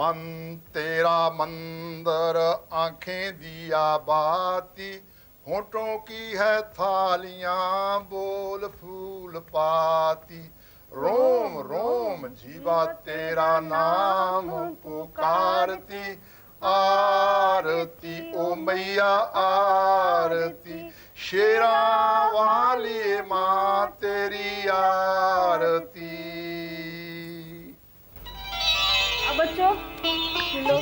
मन तेरा मंदर, आंखें दिया बाती, होठों की है थालियां, बोल फूल पाती, रोम रोम जीवा तेरा नाम पुकारती, आरती ओ मैया आरती, शेरा वाली माँ तेरी आरती। अब बच्चों लो।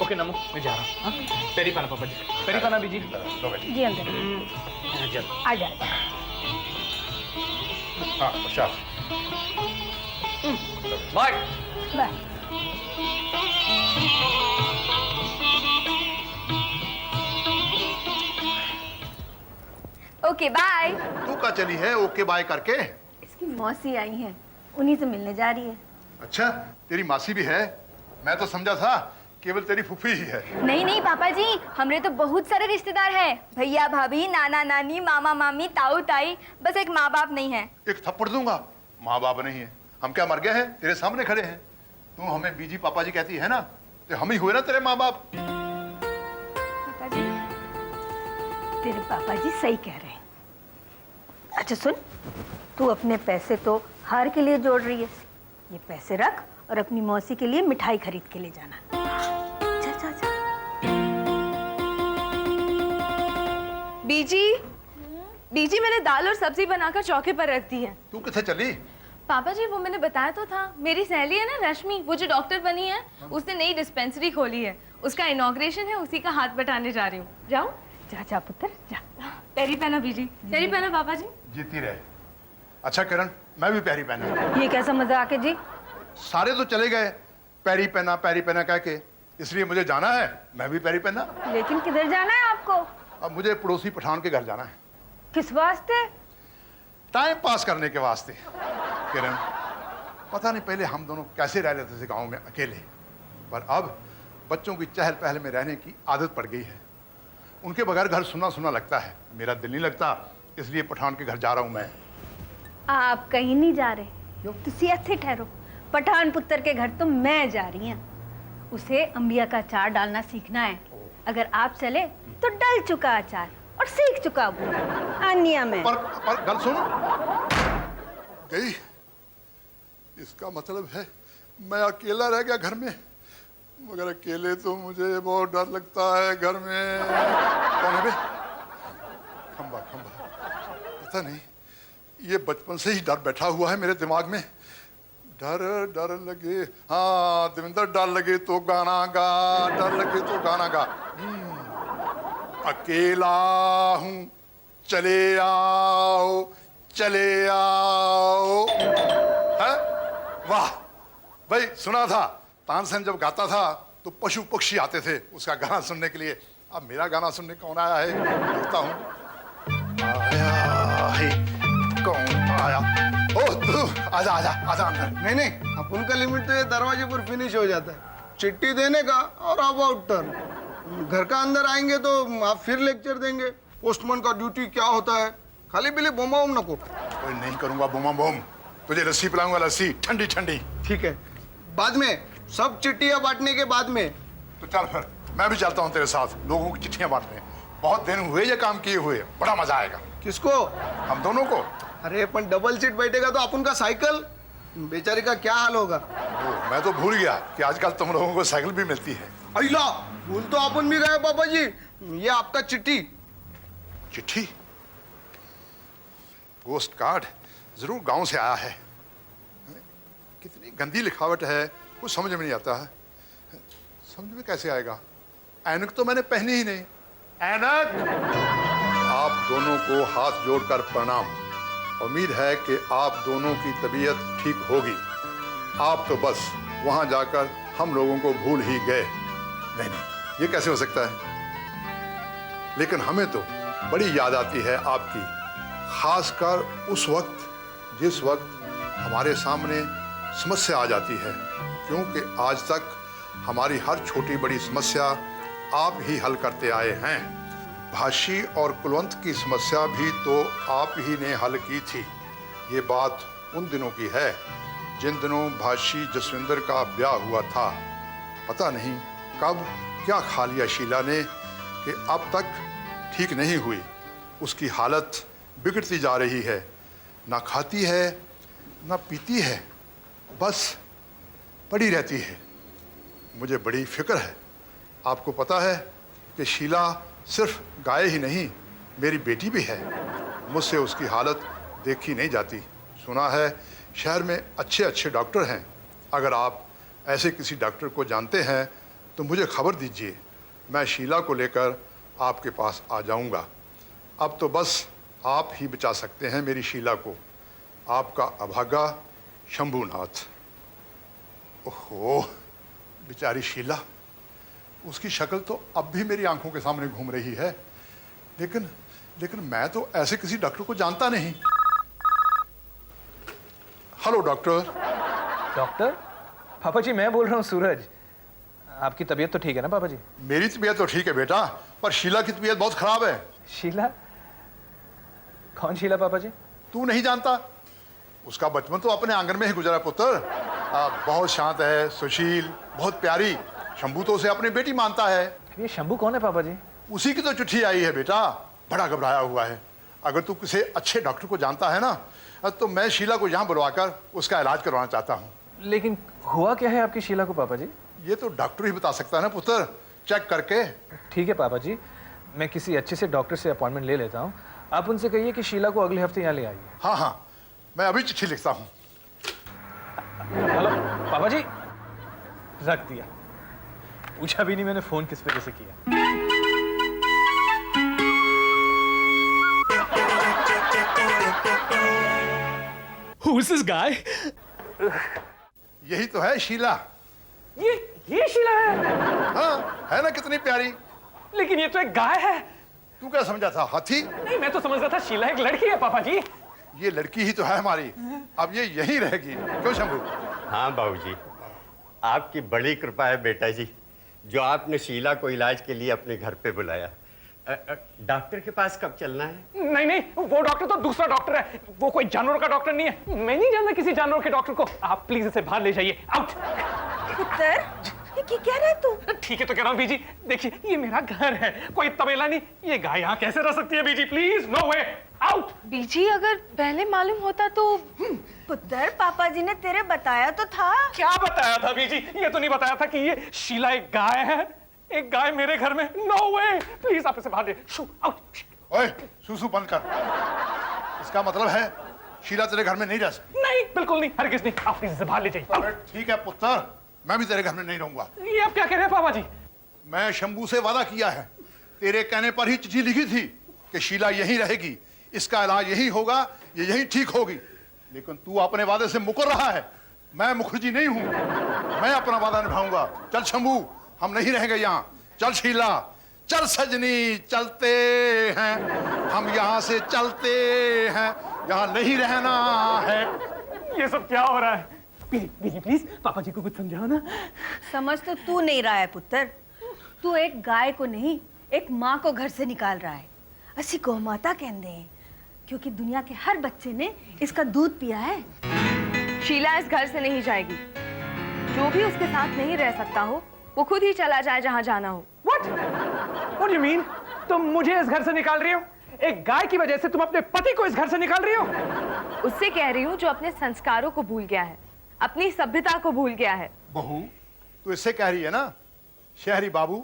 ओके नमो, मैं जा रहा हूँ। पेरी पाना पापा जी, पेरी पाना बीजी जी अंदर आ जा। हाँ अच्छा बाय बाय। Okay bye. तू का चली है ओके बाय करके? इसकी मौसी आई है, उन्हीं से मिलने जा रही है। अच्छा तेरी मासी भी है? मैं तो समझा था केवल तेरी फूफी ही है। नहीं नहीं पापा जी, हमरे तो बहुत सारे रिश्तेदार हैं। भैया भाभी, नाना नानी, मामा मामी, ताऊ ताई, बस एक माँ बाप नहीं है। एक थप्पड़ दूंगा, माँ बाप नहीं है। हम क्या मर गए हैं? तेरे सामने खड़े हैं। तू हमें बीजी पापा जी कहती है ना, तो हम ही हुए ना तेरे माँ बाप। पापा जी तेरे पापा जी सही कह रहे हैं। अच्छा सुन, तू अपने पैसे तो हार के लिए जोड़ रही है, ये पैसे रख और अपनी मौसी के लिए मिठाई खरीद के ले जाना। जा जा जा। बीजी, बीजी मैंने दाल और सब्जी बनाकर चौके पर रख दी है। तू किथे चली? पापा जी वो मैंने बताया तो था, मेरी सहेली है ना रश्मि, वो जो डॉक्टर बनी है, उसने नई डिस्पेंसरी खोली है, उसका इनॉग्रेशन है, उसी का हाथ बटाने जा रही हूँ। जाऊँ? जा जा पुत्र जा। पैरी पहना बीजी, पैरी पहना पापा जी। जीती रहे। अच्छा किरण, मैं भी पैरी पहना। ये कैसा मजाक है जी? सारे तो चले गए पैरी पहना कह के, इसलिए मुझे जाना है, मैं भी पैरी पहना। लेकिन किधर जाना है आपको? अब मुझे पड़ोसी पठान के घर जाना है। किस वास्ते? टाइम पास करने के वास्ते। किरण, पता नहीं पहले हम दोनों कैसे रह लेते थे गांव में अकेले, पर अब बच्चों की चहल पहल में रहने की आदत पड़ गई है। उनके बगैर घर सुना सुना लगता है, मेरा दिल नहीं लगता, इसलिए पठान के घर जा रहा हूं मैं। आप कहीं नहीं जा रहे, तुसी ऐसे ठहरो। पठान पुत्र के घर तो मैं जा रही हूँ, उसे अंबिया का अचार डालना सीखना है। अगर आप चले तो डल चुका अचार और सीख चुका वो आनिया में। पर गल सुन गई, इसका मतलब है मैं अकेला रह गया घर में, मगर अकेले तो मुझे बहुत डर लगता है घर में। कौन है बे? खंबा खंबा, पता नहीं, ये बचपन से ही डर बैठा हुआ है मेरे दिमाग में। डर डर लगे, हाँ देवेंद्र, डर लगे तो गाना गा, डर लगे तो गाना गा। अकेला हूं चले आओ, चले आओ। है? वाह भाई, सुना था तानसेन जब गाता था तो पशु पक्षी आते थे उसका गाना सुनने के लिए। अब मेरा गाना सुनने कौन आया है, देखता हूँ। आया है, कौन आया? ओ तू आजा आजा आजा अंदर। नहीं नहीं, अपन का लिमिट तो ये दरवाजे पर फिनिश हो जाता है, चिट्ठी देने का और अबाउट टर्न। घर का अंदर आएंगे तो आप फिर लेक्चर देंगे, पोस्टमैन का ड्यूटी क्या होता है। खाली बिली बोमा बोम नको। कोई नहीं करूंगा बोमा बोम, तुझे लस्सी पिलाऊंगा, लस्सी ठंडी ठंडी। ठीक है, बाद में सब चिट्ठियां बांटने के बाद में। तो चल फिर मैं भी चलता हूँ तेरे साथ लोगों की चिट्ठियां बांटने। बहुत दिन हुए ये काम किए हुए, बड़ा मजा आएगा। किसको? हम दोनों को। अरे अपन डबल सीट बैठेगा तो अपन का साइकिल, बेचारी का क्या हाल होगा। मैं तो भूल गया कि आजकल तुम लोगों को साइकिल भी मिलती है। अला, भूल तो अपन भी गए पापा जी। ये आपका चिट्ठी। चिट्ठी? पोस्ट कार्ड जरूर गांव से आया है। कितनी गंदी लिखावट है, कुछ समझ में नहीं आता है। समझ में कैसे आएगा? ऐनक तो मैंने पहनी ही नहीं। ऐनक! आप दोनों को हाथ जोड़कर प्रणाम। उम्मीद है कि आप दोनों की तबीयत ठीक होगी। आप तो बस वहां जाकर हम लोगों को भूल ही गए। नहीं नहीं, ये कैसे हो सकता है? लेकिन हमें तो बड़ी याद आती है आपकी, खासकर उस वक्त जिस वक्त हमारे सामने समस्या आ जाती है, क्योंकि आज तक हमारी हर छोटी बड़ी समस्या आप ही हल करते आए हैं। भाशी और कुलवंत की समस्या भी तो आप ही ने हल की थी। ये बात उन दिनों की है जिन दिनों भाशी जसविंदर का ब्याह हुआ था। पता नहीं कब क्या खा लिया शीला ने कि अब तक ठीक नहीं हुई। उसकी हालत बिगड़ती जा रही है, ना खाती है ना पीती है, बस पड़ी रहती है। मुझे बड़ी फिक्र है। आपको पता है कि शीला सिर्फ गाय ही नहीं, मेरी बेटी भी है। मुझसे उसकी हालत देखी नहीं जाती। सुना है शहर में अच्छे अच्छे डॉक्टर हैं। अगर आप ऐसे किसी डॉक्टर को जानते हैं तो मुझे खबर दीजिए। मैं शीला को लेकर आपके पास आ जाऊंगा। अब तो बस आप ही बचा सकते हैं मेरी शीला को। आपका अभागा शंभूनाथ। ओहो, बेचारी शीला, उसकी शक्ल तो अब भी मेरी आंखों के सामने घूम रही है, लेकिन मैं तो ऐसे किसी डॉक्टर को जानता नहीं। Hello doctor. डॉक्टर? पापा जी मैं बोल रहा हूँ सूरज। आपकी तबीयत तो ठीक है ना पापा जी? मेरी तबीयत तो ठीक है बेटा, पर शीला की तबीयत बहुत खराब है। शीला? कौन शीला पापा जी? तू नहीं जानता? उसका बचपन तो अपने आंगन में ही गुजरा पुत्र। बहुत शांत है, सुशील, बहुत प्यारी। शंभू तो उसे अपनी बेटी मानता है। ये शंभू कौन है पापा जी? उसी की तो चिट्ठी आई है बेटा। बड़ा घबराया हुआ है। अगर तू किसी अच्छे डॉक्टर को जानता है ना, तो मैं शीला को यहाँ बुलवाकर उसका इलाज करवाना चाहता हूँ। लेकिन हुआ क्या है आपकी शीला को पापा जी? ये तो डॉक्टर ही बता सकता है ना पुत्र, चेक करके। ठीक है पापा जी, मैं किसी अच्छे से डॉक्टर से अपॉइंटमेंट ले लेता हूँ। आप उनसे कहिए कि शीला को अगले हफ्ते यहाँ ले आइए। हाँ हाँ, मैं अभी चिट्ठी लिखता हूँ। हेलो पापा जी, रख दिया। पूछा भी नहीं मैंने फोन किस वजह से किया। Who is this guy? यही तो है शीला। ये शीला है? हाँ, है ना कितनी प्यारी। लेकिन ये तो एक गाय है। तू क्या समझा था, हाथी? नहीं, मैं तो समझ रहा था शीला एक लड़की है पापा जी। ये लड़की ही तो है हमारी। अब ये यहीं रहेगी, क्यों शंभू? हाँ बाबूजी, आपकी बड़ी कृपा है बेटा जी, जो आपने शीला को इलाज के लिए अपने घर पे बुलाया। डॉक्टर के पास कब चलना है? नहीं नहीं, वो डॉक्टर तो दूसरा डॉक्टर है। वो कोई जानवर का डॉक्टर नहीं है। मैं नहीं जानता किसी जानवर के डॉक्टर को। आप प्लीज इसे बाहर ले जाइए। आउट। पुत्र, ये क्या कह रहे हैं तू? ठीक है तो कह रहा हूँ बीजी, देखिए ये मेरा घर है, कोई तबेला नहीं। ये गाय यहाँ कैसे रह सकती है Biji? Please, no way, out. Biji अगर पहले मालूम होता तो। पुत्र, पापा जी ने तेरे बताया तो था। क्या बताया था बीजी? ये तो नहीं बताया था कि ये शीला एक गाय है। एक गाय मेरे घर में? नो वे, प्लीज आप इसे बाहर ले। शू, आउट। ओए, सूसू बंद कर। इसका मतलब है शीला तेरे घर में नहीं रह सकती। नहीं, बिल्कुल नहीं, हरगिज नहीं। आप प्लीज इसे बाहर ले जाइए। अरे ठीक है पुत्र, मैं भी तेरे घर में नहीं रहूंगा। ये आप क्या कह रहे हैं पापा जी? मैं शंभू से वादा किया है, तेरे कहने पर ही चिट्ठी लिखी थी कि शीला यहीं रहेगी, इसका इलाज यहीं होगा, ये यहीं ठीक होगी। लेकिन तू अपने वादे से मुकर रहा है। मैं मुखर्जी नहीं हूं, मैं अपना वादा निभाऊंगा। चल शंभू, हम नहीं रहेंगे यहाँ। चल शीला, चल सजनी, चलते हैं हम यहाँ से, चलते हैं, यहाँ नहीं रहना है। ये सब क्या हो रहा है? बीजी प्लीज पापा जी को कुछ समझाओ ना। समझ तो तू नहीं रहा है पुत्र। तू एक गाय को नहीं, एक माँ को घर से निकाल रहा है। असी गौ माता कहते हैं क्योंकि दुनिया के हर बच्चे ने इसका दूध पिया है। शीला इस घर से नहीं जाएगी। जो भी उसके साथ नहीं रह सकता हो वो खुद ही चला जाए जहां जाना हो। What? What do you mean? तुम मुझे इस घर से निकाल रही हो? एक गाय की वजह से तुम अपने पति को इस घर से निकाल रही हो? उससे कह रही हूँ जो अपने संस्कारों को भूल गया है, अपनी सभ्यता को भूल गया है। बहू, तू इससे कह रही है ना, शहरी बाबू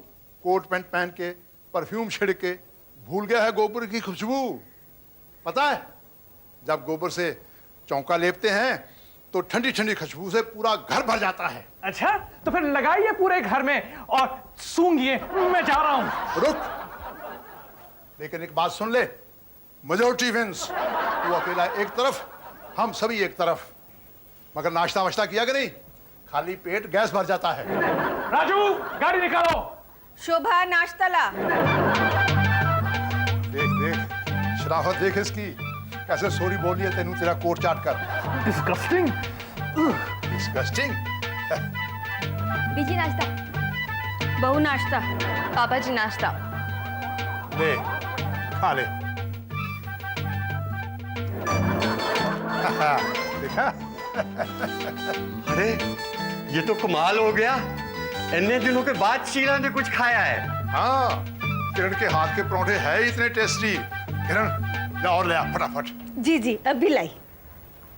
कोट पैंट पहन के, परफ्यूम छिड़क के भूल गया है गोबर की खुशबू। पता है, जब गोबर से चौका लेपते हैं तो ठंडी ठंडी खुशबू से पूरा घर भर जाता है। अच्छा, तो फिर लगाइए पूरे घर में और सूंघिए। मैं जा रहा हूं। रुक, लेकिन एक बात सुन ले, मेजॉरिटी विंस। तू अकेला एक तरफ, हम सभी एक तरफ। मगर नाश्ता वाश्ता किया कि नहीं? खाली पेट गैस भर जाता है। राजू, गाड़ी निकालो। शोभा, नाश्ता ला। देख देख, शराफत देख इसकी, कैसे सॉरी बोली है तेनू तेरा कोट चाट कर। डिस्गस्टिंग। डिस्गस्टिंग। बीजी नाश्ता। बहू नाश्ता। पापा जी नाश्ता। ले, खा ले। देखा? अरे ये तो कमाल हो गया। इतने दिनों के बाद शीला ने कुछ खाया है। हाँ, किरण के हाथ के परोठे है इतने टेस्टी। किरण जा और ले आ फटाफट। जी जी अभी लाई।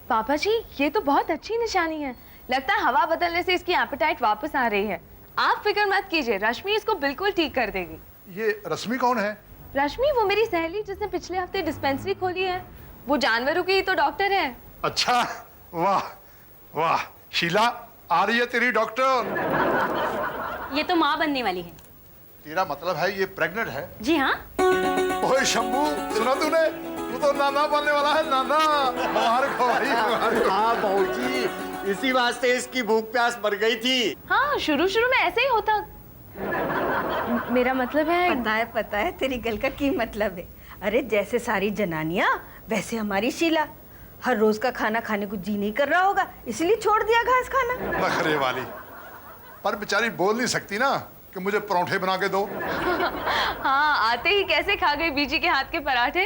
पापा जी ये तो बहुत अच्छी निशानी है। लगता है हवा बदलने से इसकी एपेटाइट वापस आ रही है। आप फिक्र मत कीजिए, रश्मि इसको बिल्कुल ठीक कर देगी। ये रश्मि कौन है? रश्मि वो मेरी सहेली जिसने पिछले हफ्ते डिस्पेंसरी खोली है। वो जानवरों की ही तो डॉक्टर है। अच्छा, वाह वाह, शीला आ रही है तेरी डॉक्टर। ये तो माँ बनने वाली है। तेरा मतलब है ये प्रेग्नेंट है? जी हाँ। ओए शंभू, सुना तूने? तू तो नाना बनने वाला है, नाना। मुबारक हो भाई, मुबारक हो। हाँ बाबूजी, इसी वास्ते इसकी भूख प्यास मर गई थी। हाँ शुरू शुरू में ऐसे ही होता। मेरा मतलब है पता है तेरी गल का की मतलब है। अरे जैसे सारी जनानियां वैसे हमारी शीला हर रोज का खाना खाने को जी नहीं कर रहा होगा, इसलिए छोड़ दिया घास खाना। नखरे वाली, पर बेचारी बोल नहीं सकती ना कि मुझे परोठे बना के दो। हाँ आते ही कैसे खा गई बीजी के हाथ के पराठे।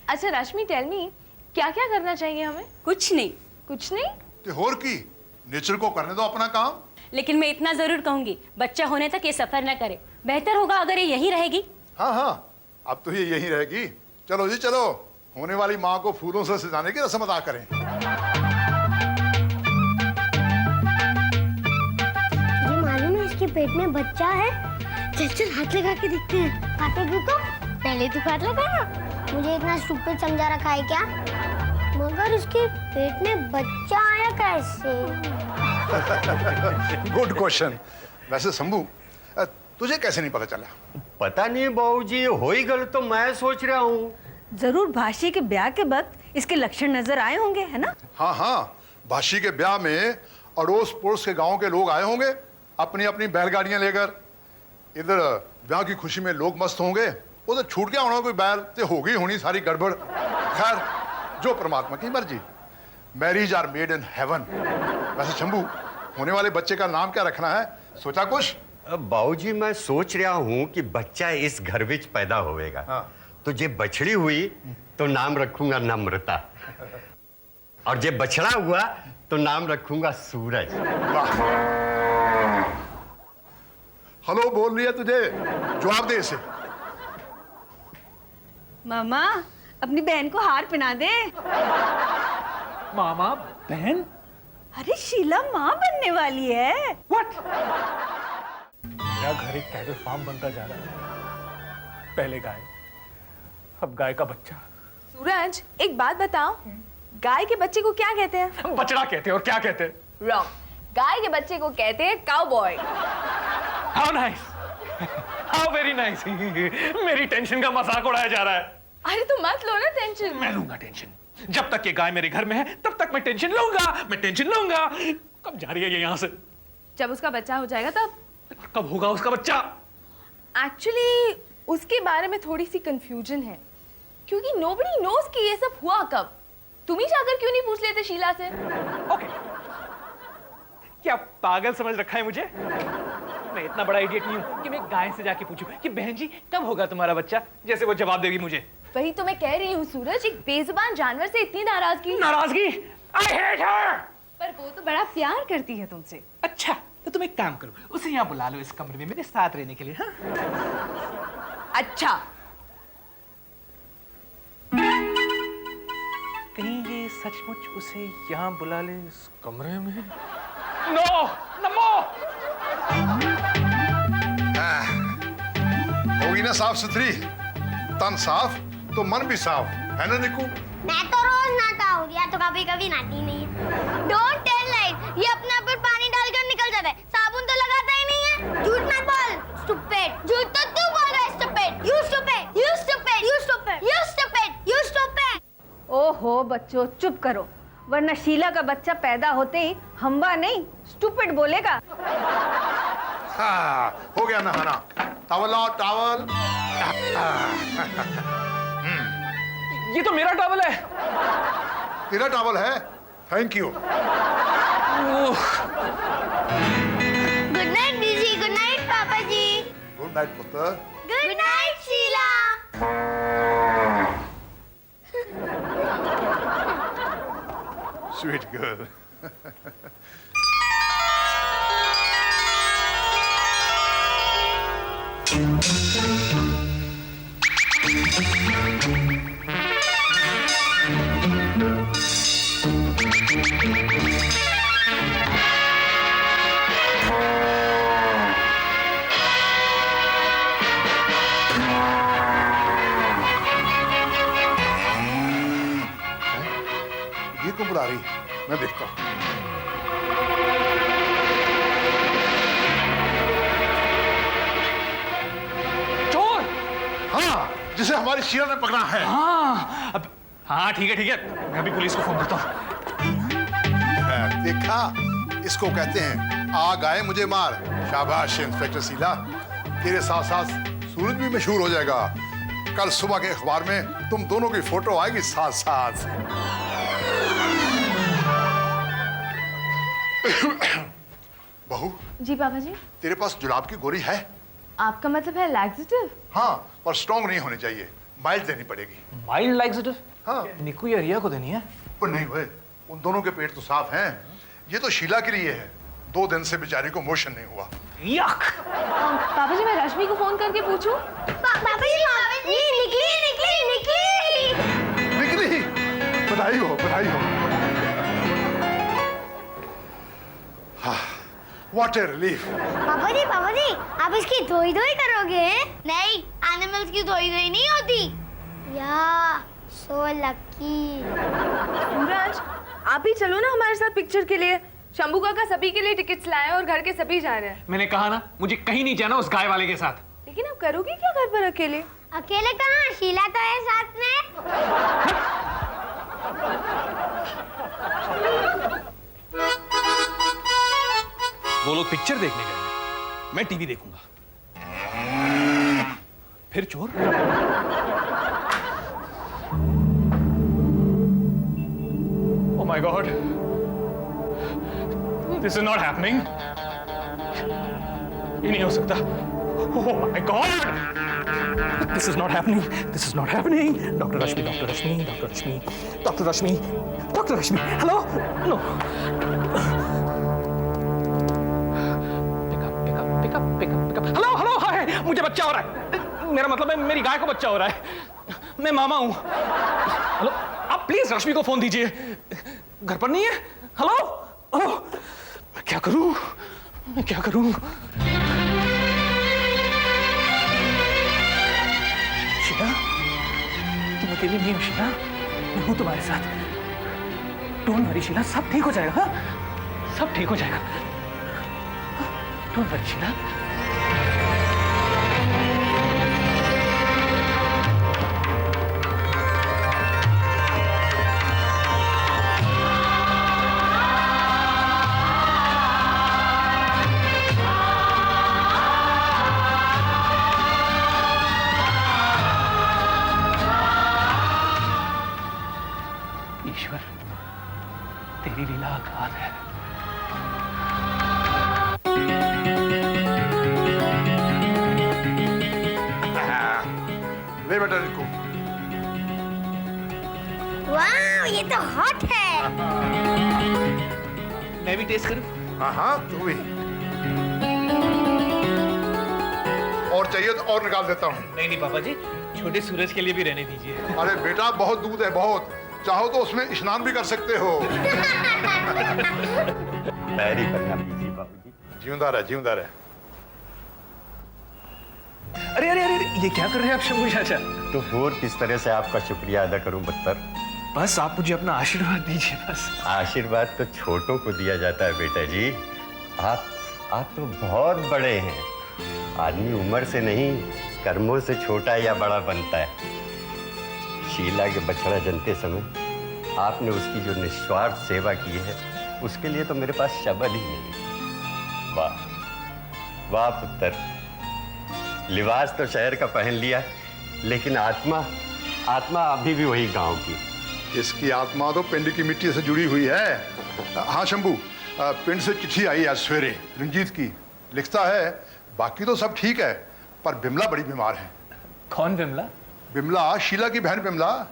अच्छा रश्मि टेल मी, क्या क्या करना चाहिए हमें? कुछ नहीं। कुछ नहीं? ते होर की, नेचर को करने दो अपना काम। लेकिन मैं इतना जरूर कहूंगी, बच्चा होने तक ये सफर न करे। बेहतर होगा अगर ये यहीं रहेगी। हाँ हाँ, अब तो ये यहीं रहेगी। चलो जी चलो, होने वाली माँ को फूलों से सजाने की रस्म अदा करें। ये मालूम है इसके पेट में बच्चा है। चल चल हाथ लगा के देखते हैं। काटेगी तो पहले तो हाथ लगाना। मुझे इतना स्टूपिड समझा रखा है क्या? मगर इसके पेट में बच्चा आया कैसे? Good question. वैसे शंभू, तुझे कैसे नहीं पता चला? पता नहीं बाबूजी, हो ही गल तो मैं सोच रहा हूँ। जरूर भाशी के ब्याह के वक्त इसके लक्षण नजर आए होंगे, है ना? हाँ हाँ, भाशी के ब्याह में अड़ोस पड़ोस के गांव के लोग आए होंगे अपनी अपनी बैलगाड़ियां लेकर। इधर ब्याह की खुशी में लोग मस्त होंगे, उधर छूट गया होना कोई बैल, ते हो गई होनी सारी गड़बड़। खैर, जो परमात्मा की मर्जी। Marriage are made in heaven. वैसे शंभू, होने वाले बच्चे का नाम क्या रखना है, सोचा कुछ? बाबूजी मैं सोच रहा हूँ कि बच्चा इस घर विच पैदा होएगा। हाँ। तो जे बछड़ी हुई तो नाम रखूंगा नम्रता, और जे बछड़ा हुआ तो नाम रखूंगा सूरज। वाह। हेलो बोल रही है तुझे, जवाब दे इसे। मामा अपनी बहन को हार पहना दे। मामा बहन? अरे शीला माँ बनने वाली है। व्हाट? मेरा घर एक कैटल फार्म बनता जा रहा है। पहले गाय, अब गाय का बच्चा। सूरज एक बात बताओ, गाय के बच्चे को क्या कहते हैं? बछड़ा कहते हैं। और क्या कहते हैं? रॉन्ग, गाय के बच्चे को कहते हैं cowboy. How nice, how very nice. मेरी टेंशन का मजाक उड़ाया जा रहा है। अरे तो मत लो ना टेंशन। मैं लूंगा टेंशन। जब तक ये गाय मेरे घर में है तब तक मैं टेंशन लूंगा, मैं टेंशन लूंगा। कब जा रही है ये यहाँ से? जब उसका बच्चा हो जाएगा तब। कब होगा उसका बच्चा? एक्चुअली उसके बारे में थोड़ी सी कंफ्यूजन है, क्योंकि नोबडी नोज कि ये सब हुआ कब। तुम ही जाकर क्यों नहीं पूछ लेते शीला से? ओके, क्या पागल समझ रखा है मुझे? मैं इतना बड़ा इडियट नहीं हूं कि मैं गाय से जाके पूछूं कि बहन जी कब होगा तुम्हारा बच्चा, जैसे वो जवाब देगी मुझे। वही तो मैं कह रही हूँ सूरज, एक बेजुबान जानवर से इतनी नाराजगी। नाराजगी? I hate her. पर वो तो बड़ा प्यार करती है तुमसे। अच्छा, तो तुम एक काम करो, उसे यहाँ बुला लो इस कमरे में मेरे साथ रहने के लिए। हाँ? अच्छा, कहीं ये सचमुच उसे यहाँ बुला ले इस कमरे में? नो, नमो। होगी ना साफ सुथरी, तन साफ तो मन भी साफ है ना निकू? मैं तो रोज नहाता हूँ, या तो कभी कभी नहाती नहीं है। डोंट टेल लाइट, ये अपने आप पर पानी डालकर निकल जाता है, साबुन तो लगाता ही नहीं है। झूठ मत बोल स्टूपिड। झूठ तो तू बोल रहा है stupid. You stupid, you stupid, you stupid, you stupid, you stupid. ओहो बच्चों चुप करो, वरना शीला का बच्चा पैदा होते ही हम्बा नहीं स्टूपिड बोलेगा। हाँ, हो गया नहाना। टॉवल लाओ, टॉवल। ये तो मेरा टॉवल है। तेरा टॉवल है? Thank you. गुड नाइट बीजी, गुड नाइट पापा जी। गुड नाइट पुत्र। Good night Sheela. Sweet girl. ये क्यों बुला रही? मैं देखता हूँ। चोर! हाँ, जिसे हमारी शीला ने पकड़ा है। हाँ, अब हाँ ठीक है, मैं अभी पुलिस को फोन करता हूँ। देखा, इसको कहते हैं आग आए मुझे मार। शाबाश इंस्पेक्टर शीला, तेरे साथ साथ सूरज भी मशहूर हो जाएगा। कल सुबह के अखबार में तुम दोनों की फोटो आएगी साथ साथ। बहू, जी पापा जी। तेरे पास जुलाब की गोली है? आपका मतलब है लैक्सेटिव? हाँ, पर स्ट्रॉन्ग नहीं होनी चाहिए, माइल्ड देनी पड़ेगी। Mild laxative? हाँ। निकू या रिया को देनी है? वो नहीं हुए, उन दोनों के पेट तो साफ हैं। ये तो शीला के लिए है। 2 दिन से बेचारी को मोशन नहीं हुआ। यक! पापा जी मैं रश्मि को फोन करके पूछूं? पापा जी निकली निकली निकली। निकली? बधाई हो, बधाई हो। What a relief! पापा जी आप इसकी धोई धोई करोगे? नहीं, एनिमल्स की धोई धोई नहीं होती। या सो लकी। सूरज, आप ही चलो ना हमारे साथ पिक्चर के लिए। शंभू काका सभी के लिए टिकट्स लाए हैं और घर के सभी जा रहे हैं। मैंने कहा ना, मुझे कहीं नहीं जाना उस गाय वाले के साथ। लेकिन आप करोगे क्या घर पर अकेले? अकेले कहाँ? शीला तो है साथ में। वो लोग पिक्चर देखने गए, मैं टीवी देखूंगा। फिर चोर? Oh my God! This is not happening. ये नहीं हो सकता। Oh my God! This is not happening. This is not happening. Dr. Rashmi, Dr. Rashmi, Dr. Rashmi, Dr. Rashmi, Dr. Rashmi. Hello? No. Pick up. Hello, hi. मुझे बच्चा हो रहा है। मेरा मतलब है मेरी गाय को बच्चा हो रहा है। मैं मामा हूँ। हेलो, आप प्लीज रश्मि को फोन दीजिए। घर पर नहीं है? हेलो? ओह, मैं क्या करूँ? शीला, तुम अकेली नहीं हो शीला, मैं हूँ तुम्हारे साथ। डोंट वरी शीला, सब ठीक हो जाएगा। हाँ? सब ठीक हो जाएगा। Don't worry Sheila. ईश्वर, तेरी लीला अगाध है। ले बेटा इनको। वाह, ये तो हॉट है। मैं भी टेस्ट करूं? हाँ, तू भी। और चाहिए तो और निकाल देता हूँ। नहीं पापा जी, छोटे सूरज के लिए भी रहने दीजिए। अरे बेटा, बहुत दूध है, बहुत। चाहो तो उसमें स्नान भी कर सकते हो। पैरी पन्ना पीजिए बाबूजी। जिंदा रहे। अरे ये क्या कर रहे हैं आप शंभू चाचा? तो और किस तरह से आपका शुक्रिया अदा करूं बदतर? बस आप मुझे अपना आशीर्वाद दीजिए बस। आशीर्वाद तो छोटों को दिया जाता है बेटा जी। आप तो बहुत बड़े हैं। आदमी उम्र से नहीं, कर्मों से छोटा या बड़ा बनता है। शीला के बछड़ा जनते समय आपने उसकी जो निस्वार्थ सेवा की है, उसके लिए तो मेरे पास शब्द ही नहीं। वाह पुत्र, लिबास तो शहर का पहन लिया, लेकिन आत्मा अभी भी वही गांव की। इसकी आत्मा तो पिंड की मिट्टी से जुड़ी हुई है। हाँ शंभू, पिंड से चिट्ठी आई आज सवेरे रंजीत की। लिखता है बाकी तो सब ठीक है, पर बिमला बड़ी बीमार है। कौन बिमला? बिमला, शीला की बहन बिमला।